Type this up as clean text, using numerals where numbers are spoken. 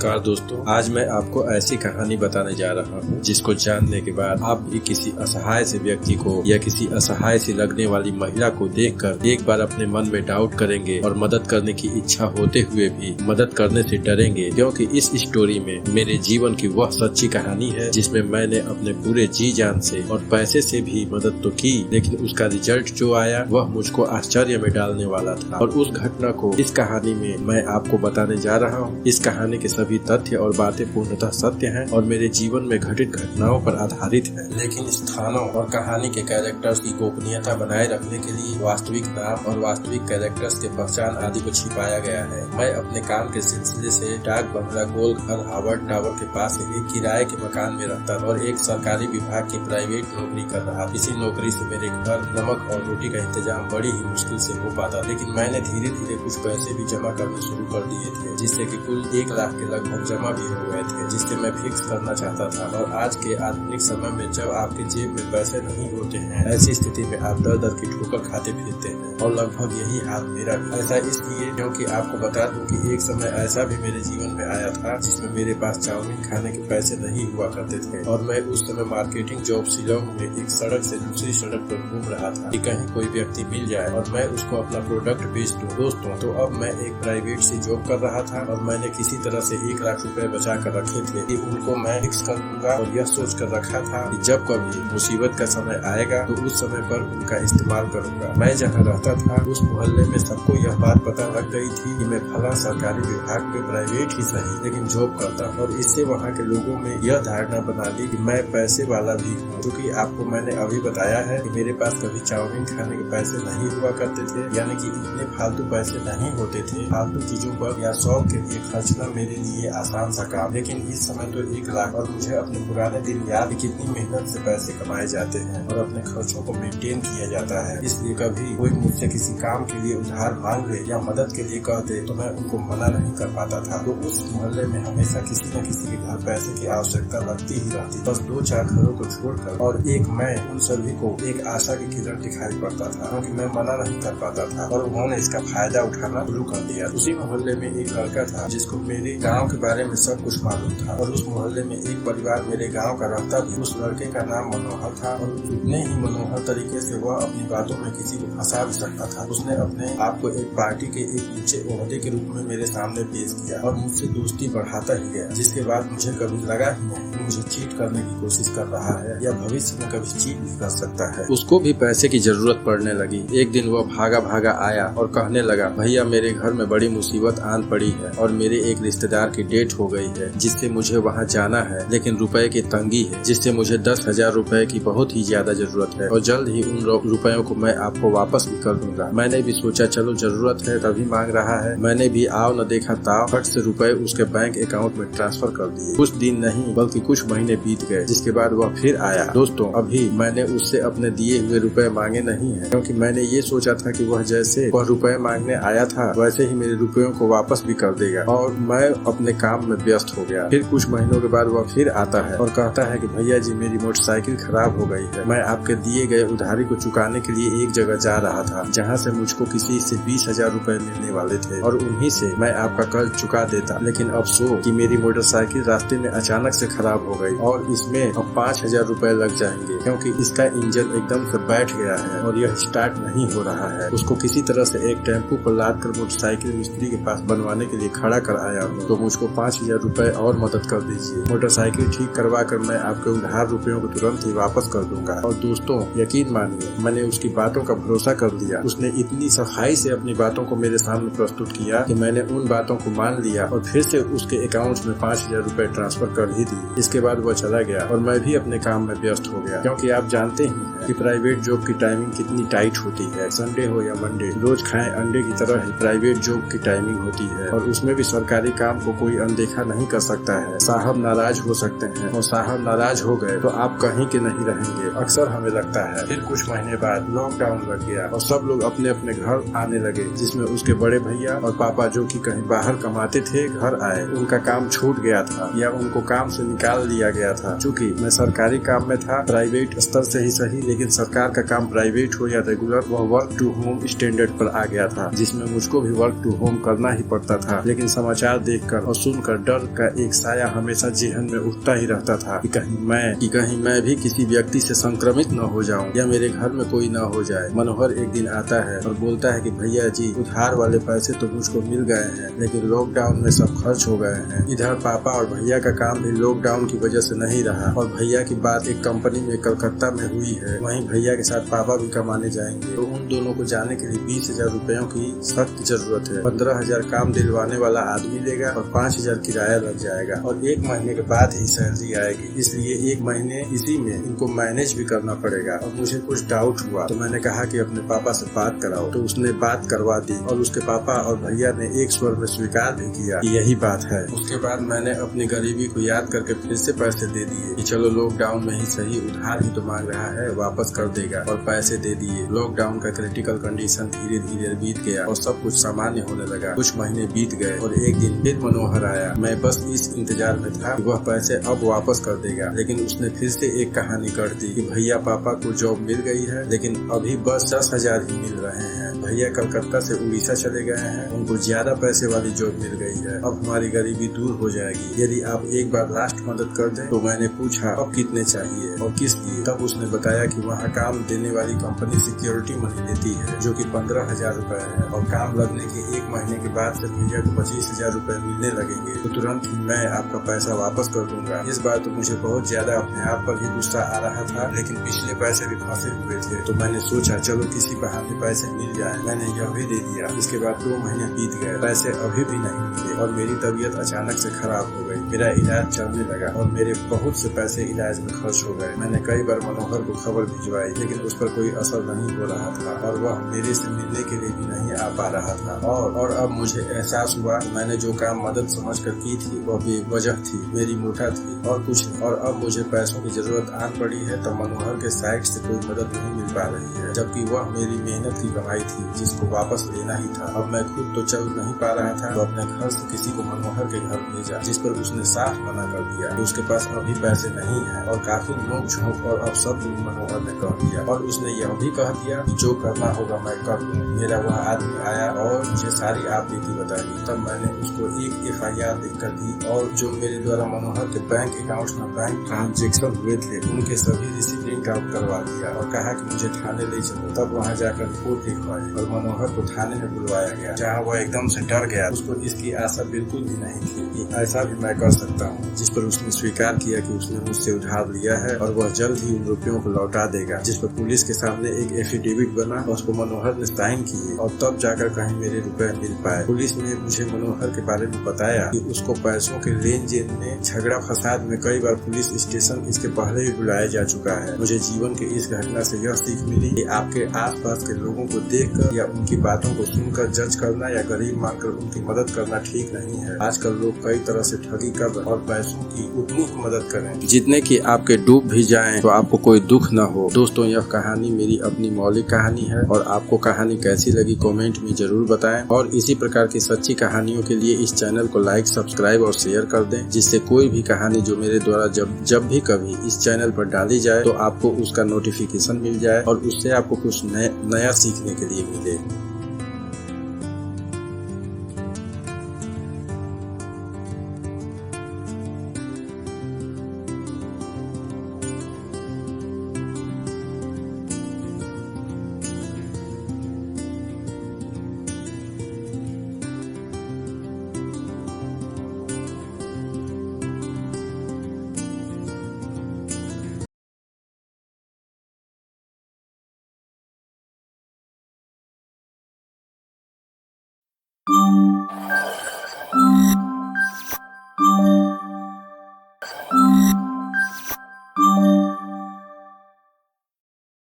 नमस्कार दोस्तों, आज मैं आपको ऐसी कहानी बताने जा रहा हूँ जिसको जानने के बाद आप भी किसी असहाय से व्यक्ति को या किसी असहाय सी लगने वाली महिला को देखकर एक बार अपने मन में डाउट करेंगे और मदद करने की इच्छा होते हुए भी मदद करने से डरेंगे, क्योंकि इस स्टोरी में मेरे जीवन की वह सच्ची कहानी है जिसमें मैंने अपने पूरे जी जान से और पैसे से भी मदद तो की, लेकिन उसका रिजल्ट जो आया वह मुझको आश्चर्य में डालने वाला था। और उस घटना को इस कहानी में मैं आपको बताने जा रहा हूँ। इस कहानी के सभी तथ्य और बातें पूर्णतः सत्य हैं और मेरे जीवन में घटित घटनाओं पर आधारित है, लेकिन स्थानों और कहानी के कैरेक्टर्स की गोपनीयता बनाए रखने के लिए वास्तविक नाम और वास्तविक कैरेक्टर्स के पहचान आदि को छिपाया गया है। मैं अपने काम के सिलसिले से डाक बंगला गोल घर हावर्ड टावर के पास एक किराए के मकान में रहता और एक सरकारी विभाग की प्राइवेट नौकरी कर रहा। इसी नौकरी से मेरे घर नमक और रोटी का इंतजाम बड़ी ही मुश्किल से हो पाता, लेकिन मैंने धीरे धीरे कुछ पैसे भी जमा करने शुरू कर दिए थे, जिससे कि कुल 1 लाख के लगभग जमा भी हो गए थे, जिससे मैं फिक्स करना चाहता था। और आज के आधुनिक समय में जब आपके जेब में पैसे नहीं होते हैं, ऐसी स्थिति में आप दर दर की ठोकर खाते फिरते हैं और लगभग यही हाल मेरा भी। ऐसा इसलिए क्योंकि आपको बता दूं कि एक समय ऐसा भी मेरे जीवन में आया था जिसमें मेरे पास चाउमीन खाने के पैसे नहीं हुआ करते थे और मैं उस समय मार्केटिंग जॉब शिलोंग में एक सड़क से दूसरी सड़क पर घूम रहा था कि कहीं कोई व्यक्ति मिल जाए और मैं उसको अपना प्रोडक्ट बेच दूं। दोस्तों, तो अब मैं एक प्राइवेट सी जॉब कर रहा था और मैंने किसी तरह से 1 लाख रुपए बचा कर रखे थे कि उनको मैं फिक्स कर दूंगा और यह सोच कर रखा था कि जब कभी मुसीबत का समय आएगा तो उस समय पर उनका इस्तेमाल करूंगा। मैं जहाँ रहता था उस मोहल्ले में सबको यह बात पता लग गई थी कि मैं फला सरकारी विभाग में प्राइवेट ही सही लेकिन जॉब करता, और इससे वहाँ के लोगों में यह धारणा बना ली कि मैं पैसे वाला भी हूँ। क्योंकि आपको मैंने अभी बताया है कि मेरे पास कभी चाउमीन खाने के पैसे नहीं हुआ करते थे, यानी कि इतने फालतू पैसे नहीं होते थे। फालतू चीजों पर या शौक के लिए खर्चना मेरे लिए आसान सा काम, लेकिन इस समय तो 1 लाख और मुझे अपने पुराने दिन याद कितनी मेहनत से पैसे कमाए जाते हैं और अपने खर्चों को मेंटेन किया जाता है। इसलिए कभी कोई मुझसे किसी काम के लिए उधार मांग ले या मदद के लिए कह दे तो मैं उनको मना नहीं कर पाता था। तो उस मोहल्ले में हमेशा किसी न किसी के घर पैसे की आवश्यकता लगती ही रहती, बस 2-4 घरों को छोड़कर, और एक मैं उन सभी को एक आशा की किरण दिखाई पड़ता था क्योंकि मैं मना नहीं कर पाता था और उन्होंने इसका फायदा उठाना शुरू कर दिया। उसी मोहल्ले में एक लड़का था जिसको मेरे गांव के बारे में सब कुछ मालूम था और उस मोहल्ले में एक परिवार मेरे गांव का रहता भी। उस लड़के का नाम मनोहर था और उतने ही मनोहर तरीके से वह अपनी बातों में किसी को फंसा भी सकता था। उसने अपने आप को एक पार्टी के एक ऊंचे ओहदे के रूप में मेरे सामने पेश किया और मुझसे दोस्ती बढ़ाता ही गया, जिसके बाद मुझे कभी लगा ही नहीं कि मुझे चीट करने की कोशिश कर रहा है या भविष्य में कभी चीट भी कर सकता है। उसको भी पैसे की जरूरत पड़ने लगी। एक दिन वह भागा भागा आया और कहने लगा, भैया मेरे घर में बड़ी मुसीबत आन पड़ी है और मेरे एक रिश्तेदार की डेथ हो गई है जिससे मुझे वहाँ जाना है, लेकिन रुपए की तंगी है जिससे मुझे 10,000 रुपए की बहुत ही ज्यादा जरूरत है और जल्द ही उन रुपयों को मैं आपको वापस भी कर दूंगा। मैंने भी सोचा चलो जरूरत है तभी मांग रहा है। मैंने भी आओ न देखा ताव फट से रुपए उसके बैंक अकाउंट में ट्रांसफर कर दिए। कुछ दिन नहीं बल्कि कुछ महीने बीत गए, जिसके बाद वह फिर आया। दोस्तों, अभी मैंने उससे अपने दिए हुए रुपए मांगे नहीं है, क्योंकि मैंने ये सोचा था कि वह जैसे वह रुपए मांगने आया था वैसे ही मेरे रुपयों को वापस भी कर देगा, और मैं अपने काम में व्यस्त हो गया। फिर कुछ महीनों के बाद वह फिर आता है और कहता है कि भैया जी मेरी मोटरसाइकिल खराब हो गई है। मैं आपके दिए गए उधारी को चुकाने के लिए एक जगह जा रहा था जहाँ से मुझको किसी से 20,000 रुपए मिलने वाले थे और उन्हीं से मैं आपका कर्ज चुका देता, लेकिन अफसोस कि मेरी मोटरसाइकिल रास्ते में अचानक से खराब हो गई और इसमें अब 5,000 रुपए लग जाएंगे, क्योंकि इसका इंजन एकदम से बैठ गया है और यह स्टार्ट नहीं हो रहा है। उसको किसी तरह से एक टेम्पो पर लाद कर मोटरसाइकिल मिस्त्री के पास बनवाने के लिए खड़ा कर आया हूँ, तो मुझको 5,000 रुपए और मदद कर दीजिए। मोटरसाइकिल ठीक करवा कर मैं आपके उधार रुपयों को तुरंत ही वापस कर दूंगा। और दोस्तों, यकीन मानिए मैंने उसकी बातों का भरोसा कर दिया। उसने इतनी सफाई से अपनी बातों को मेरे सामने प्रस्तुत किया कि मैंने उन बातों को मान लिया और फिर से उसके अकाउंट में 5,000 रुपए ट्रांसफर कर ही दिए। इसके बाद वह चला गया और मैं भी अपने काम में व्यस्त हो गया, क्योंकि आप जानते ही हैं कि प्राइवेट जॉब की टाइमिंग कितनी टाइट होती है। संडे हो या मंडे, रोज खाएं अंडे की तरह ही प्राइवेट जॉब की टाइमिंग होती है और उसमें भी सरकारी काम को कोई अनदेखा नहीं कर सकता है। साहब नाराज हो सकते हैं और साहब नाराज हो गए तो आप कहीं के नहीं रहेंगे, अक्सर हमें लगता है। फिर कुछ महीने बाद लॉकडाउन लग गया और सब लोग अपने अपने घर आने लगे, जिसमें उसके बड़े भैया और पापा जो कि कहीं बाहर कमाते थे घर आए। उनका काम छूट गया था या उनको काम से निकाल दिया गया था। चूँकि मैं सरकारी काम में था, प्राइवेट स्तर से ही सही लेकिन सरकार का काम प्राइवेट हो या रेगुलर, वह वर्क टू होम स्टैंडर्ड पर आ गया था, जिसमें मुझको भी वर्क टू होम करना ही पड़ता था। लेकिन समाचार देखकर और सुनकर डर का एक साया हमेशा जेहन में उठता ही रहता था कि कहीं मैं भी किसी व्यक्ति से संक्रमित न हो जाऊं या मेरे घर में कोई न हो जाए। मनोहर एक दिन आता है और बोलता है कि भैया जी, उधार वाले पैसे तो मुझको मिल गए हैं, लेकिन लॉकडाउन में सब खर्च हो गए हैं। इधर पापा और भैया का काम भी लॉकडाउन की वजह से नहीं रहा और भैया की बात एक कंपनी में कलकत्ता में हुई है। वहीं भैया के साथ पापा भी कमाने जाएंगे, तो उन दोनों को जाने के लिए 20,000 रुपयों की सख्त जरूरत है। 15,000 काम दिलवाने वाला आदमी लेगा और 5,000 किराया लग जाएगा और 1 महीने के बाद ही सैलरी आएगी, इसलिए 1 महीने इसी में इनको मैनेज भी करना पड़ेगा। और मुझे कुछ डाउट हुआ तो मैंने कहा कि अपने पापा से बात कराओ, तो उसने बात करवा दी और उसके पापा और भैया ने एक स्वर में स्वीकार भी किया कि यही बात है। उसके बाद मैंने अपनी गरीबी को याद करके फिर से पैसे दे दिए कि चलो लॉकडाउन में ही सही, उधार ही तो मांग रहा है, वापस कर देगा, और पैसे दे दिए। लॉकडाउन का क्रिटिकल कंडीशन धीरे धीरे बीत गया और सब कुछ सामान्य होने लगा। कुछ महीने बीत गए और एक दिन फिर मनोहर आया। मैं बस इस इंतजार में था कि वह पैसे अब वापस कर देगा, लेकिन उसने फिर से एक कहानी कर दी कि भैया पापा को जॉब मिल गई है, लेकिन अभी बस 10,000 ही मिल रहे हैं। भैया कलकत्ता से उड़ीसा चले गए हैं, उनको ज्यादा पैसे वाली जॉब मिल गई है। अब हमारी गरीबी दूर हो जाएगी यदि आप एक बार लास्ट मदद कर दें। तो मैंने पूछा अब कितने चाहिए और किस लिए? तब उसने बताया कि वहाँ काम देने वाली कंपनी सिक्योरिटी मनी लेती है, जो कि 15,000 रुपए है, और काम लगने के 1 महीने के बाद से भैया को 25,000 रुपए मिलने लगेंगे, तो तुरंत ही मैं आपका पैसा वापस कर दूंगा। इस बार तो मुझे बहुत ज्यादा अपने आप पर ही गुस्सा आ रहा था, लेकिन पिछले पैसे भी फंसे हुए थे, तो मैंने सोचा चलो किसी बहाने पैसे मिल जाए। मैंने यह भी दे दिया। इसके बाद 2 महीने बीत गए, पैसे अभी भी नहीं मिले और मेरी तबीयत अचानक से खराब हो गई। मेरा इलाज चलने लगा और मेरे बहुत से पैसे इलाज में खर्च हो गए। मैंने कई बार मनोहर को खबर भिजवाई, लेकिन उस पर कोई असर नहीं हो रहा था और वह मेरे से मिलने के लिए भी नहीं आ पा रहा था। और अब मुझे एहसास हुआ कि मैंने जो काम मदद समझ कर की थी वह बेवजह थी, मेरी मुठा थी और कुछ नहीं। और अब मुझे पैसों की जरूरत आन पड़ी है तो मनोहर के साइड से कोई मदद नहीं मिल पा रही है, जबकि वह मेरी मेहनत की कमाई थी जिसको वापस लेना ही था। अब मैं खुद तो चल नहीं पा रहा था, तो अपने घर से किसी को मनोहर के घर भेजा, जिस पर उसने साफ मना कर दिया कि उसके पास अभी पैसे नहीं है और काफी नोक झोंक और अब सब मनोहर ने कह दिया। और उसने यह भी कह दिया कि जो करना होगा मैं कर दूं। मेरा वह आदमी आया और मुझे सारी आप बीती बताई। तब मैंने उसको एक FIR लिखकर दी और जो मेरे द्वारा मनोहर के बैंक अकाउंट में बैंक ट्रांजेक्शन हुए थे उनके सभी रिसीप्ट प्रिंट आउट करवा दिया और कहा कि मुझे थाने ले चलो। तब वहाँ जाकर रिपोर्ट लिखवाई और मनोहर को थाने में बुलवाया गया, जहाँ वह एकदम से डर गया। उसको इसकी आशा बिल्कुल भी नहीं थी कि ऐसा भी मैं कर सकता हूँ, जिस पर उसने स्वीकार किया कि उसने मुझसे उधार लिया है और वह जल्द ही उन रुपयों को लौटा देगा। जिस पर पुलिस के सामने एक एफिडेविट बना और उसको मनोहर ने साइन किए और तब जाकर कहीं मेरे रुपए मिल पाए। पुलिस ने मुझे मनोहर के बारे में बताया कि उसको पैसों के लेन देन में, झगड़ा फसाद में कई बार पुलिस स्टेशन इसके पहले भी बुलाया जा चुका है। मुझे जीवन के इस घटना से यह सीख मिली कि आपके आसपास के लोगों को देखकर या उनकी बातों को सुनकर जज करना या गरीब मानकर उनकी मदद करना ठीक नहीं है। आजकल लोग कई तरह से ठगी कर और पैसों की उतनी ही मदद करें जितने कि आपके डूब भी जाएं तो आपको कोई दुख न हो। दोस्तों, यह कहानी मेरी अपनी मौलिक कहानी है और आपको कहानी कैसी लगी कमेंट में जरूर बताएं और इसी प्रकार की सच्ची कहानियों के लिए इस चैनल को लाइक, सब्सक्राइब और शेयर कर दें, जिससे कोई भी कहानी जो मेरे द्वारा जब भी कभी इस चैनल पर डाली जाए तो आपको उसका नोटिफिकेशन मिल जाए और उससे आपको कुछ नया सीखने के लिए मिले।